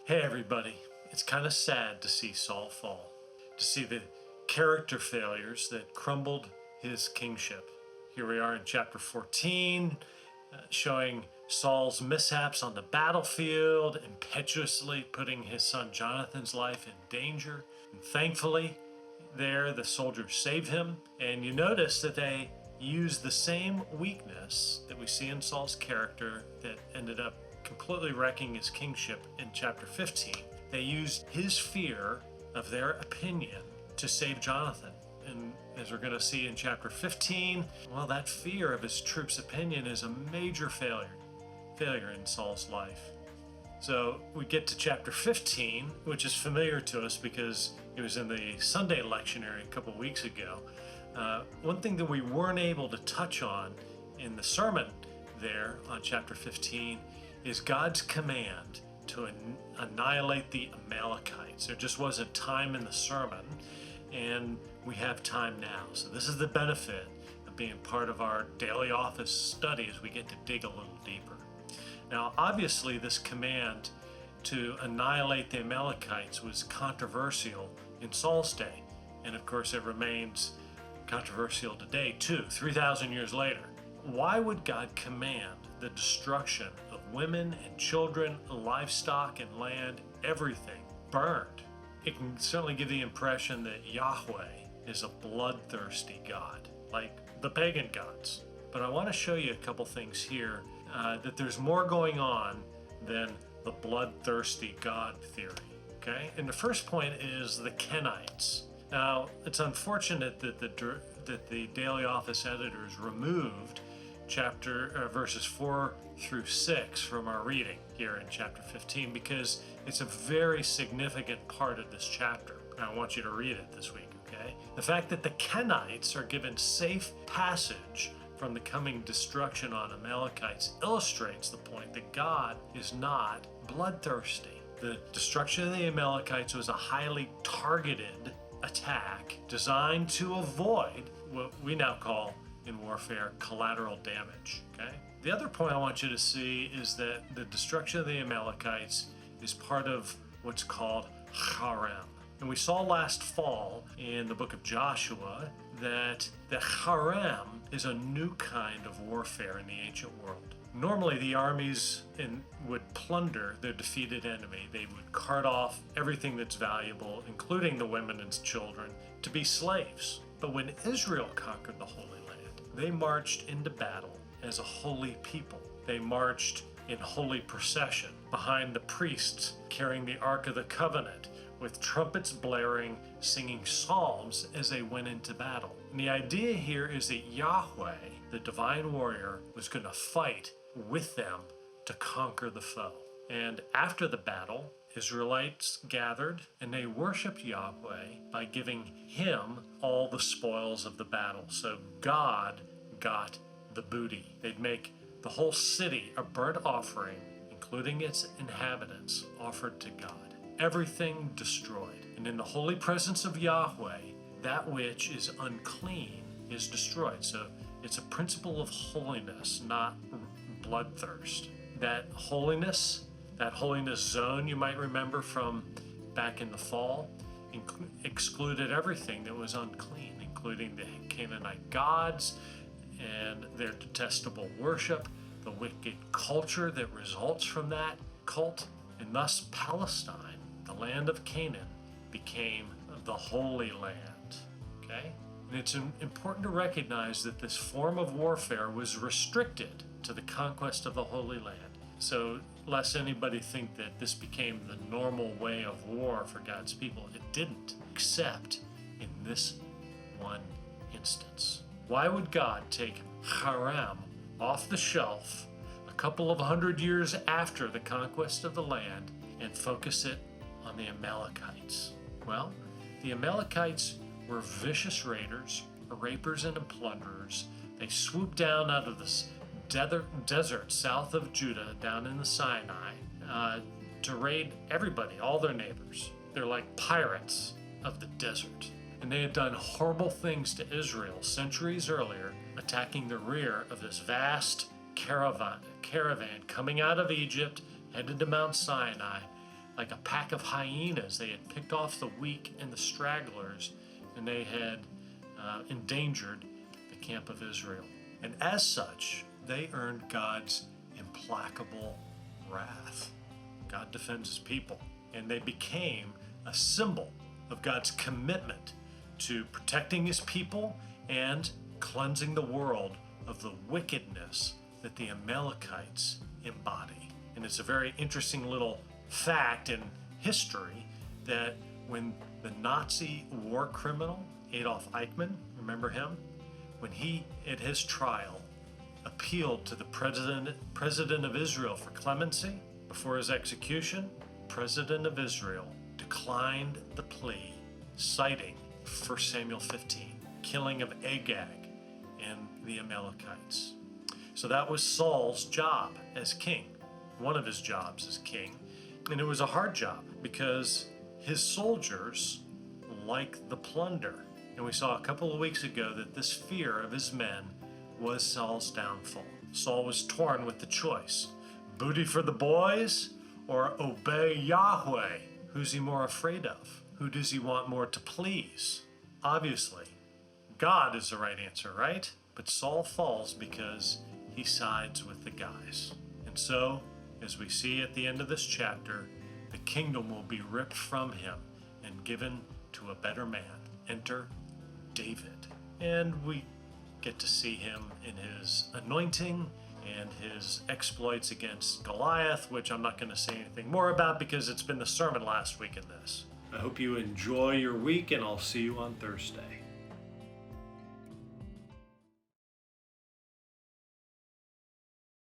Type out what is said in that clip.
Hey everybody, it's kind of sad to see Saul fall, to see the character failures that crumbled his kingship. Here we are in chapter 14, showing Saul's mishaps on the battlefield, impetuously putting his son Jonathan's life in danger. And thankfully, there the soldiers save him, and you notice that they use the same weakness that we see in Saul's character that ended up completely wrecking his kingship in chapter 15. They used his fear of their opinion to save Jonathan. And as we're going to see in chapter 15, well, that fear of his troops' opinion is a major failure in Saul's life. So we get to chapter 15, which is familiar to us because it was in the Sunday lectionary a couple weeks ago. One thing that we weren't able to touch on in the sermon there on chapter 15 is God's command to annihilate the Amalekites. There just wasn't time in the sermon, and we have time now. So this is the benefit of being part of our daily office study as we get to dig a little deeper. Now, obviously, this command to annihilate the Amalekites was controversial in Saul's day, and of course it remains controversial today too, 3,000 years later. Why would God command the destruction of women and children, livestock and land, everything burned? It can certainly give the impression that Yahweh is a bloodthirsty God, like the pagan gods. But I want to show you a couple things here, that there's more going on than the bloodthirsty God theory. Okay? And the first point is the Canaanites. Now, it's unfortunate that the Daily Office editors removed verses 4 through 6 from our reading here in chapter 15 because it's a very significant part of this chapter. And I want you to read it this week, okay? The fact that the Canaanites are given safe passage from the coming destruction on Amalekites illustrates the point that God is not bloodthirsty. The destruction of the Amalekites was a highly targeted attack designed to avoid what we now call in warfare collateral damage. Okay? The other point I want you to see is that the destruction of the Amalekites is part of what's called Haram. And we saw last fall in the book of Joshua that the Haram is a new kind of warfare in the ancient world. Normally, the armies would plunder their defeated enemy. They would cart off everything that's valuable, including the women and children, to be slaves. But when Israel conquered the Holy Land, they marched into battle as a holy people. They marched in holy procession behind the priests carrying the Ark of the Covenant, with trumpets blaring, singing psalms as they went into battle. And the idea here is that Yahweh, the divine warrior, was going to fight with them to conquer the foe. And after the battle, Israelites gathered and they worshiped Yahweh by giving him all the spoils of the battle. So God got the booty. They'd make the whole city a burnt offering, including its inhabitants, offered to God. Everything destroyed. And in the holy presence of Yahweh, that which is unclean is destroyed. So it's a principle of holiness, not bloodthirst. That holiness zone you might remember from back in the fall, excluded everything that was unclean, including the Canaanite gods and their detestable worship, the wicked culture that results from that cult, and thus Palestine, the land of Canaan, became the Holy Land. Okay? And it's important to recognize that this form of warfare was restricted to the conquest of the Holy Land. So, lest anybody think that this became the normal way of war for God's people, it didn't, except in this one instance. Why would God take Haram off the shelf a couple of 100 years after the conquest of the land and focus it on the Amalekites? Well, the Amalekites were vicious raiders, rapers and plunderers. They swooped down out of this desert south of Judah, down in the Sinai, to raid everybody, all their neighbors. They're like pirates of the desert. And they had done horrible things to Israel centuries earlier, attacking the rear of this vast caravan coming out of Egypt, headed to Mount Sinai, like a pack of hyenas. They had picked off the weak and the stragglers, and they had endangered the camp of Israel. And as such, they earned God's implacable wrath. God defends his people, and they became a symbol of God's commitment to protecting his people and cleansing the world of the wickedness that the Amalekites embody. And it's a very interesting little fact in history that when the Nazi war criminal Adolf Eichmann, remember him? When he, at his trial, appealed to the president of Israel for clemency before his execution, the president of Israel declined the plea, citing 1 Samuel 15, killing of Agag and the Amalekites. So that was Saul's job as king, one of his jobs as king. And it was a hard job because his soldiers liked the plunder. And we saw a couple of weeks ago that this fear of his men was Saul's downfall. Saul was torn with the choice: booty for the boys or obey Yahweh? Who's he more afraid of? Who does he want more to please? Obviously, God is the right answer, right? But Saul falls because he sides with the guys. And so, as we see at the end of this chapter, the kingdom will be ripped from him and given to a better man. Enter David. And we get to see him in his anointing and his exploits against Goliath, which I'm not going to say anything more about because it's been the sermon last week in this. I hope you enjoy your week, and I'll see you on Thursday.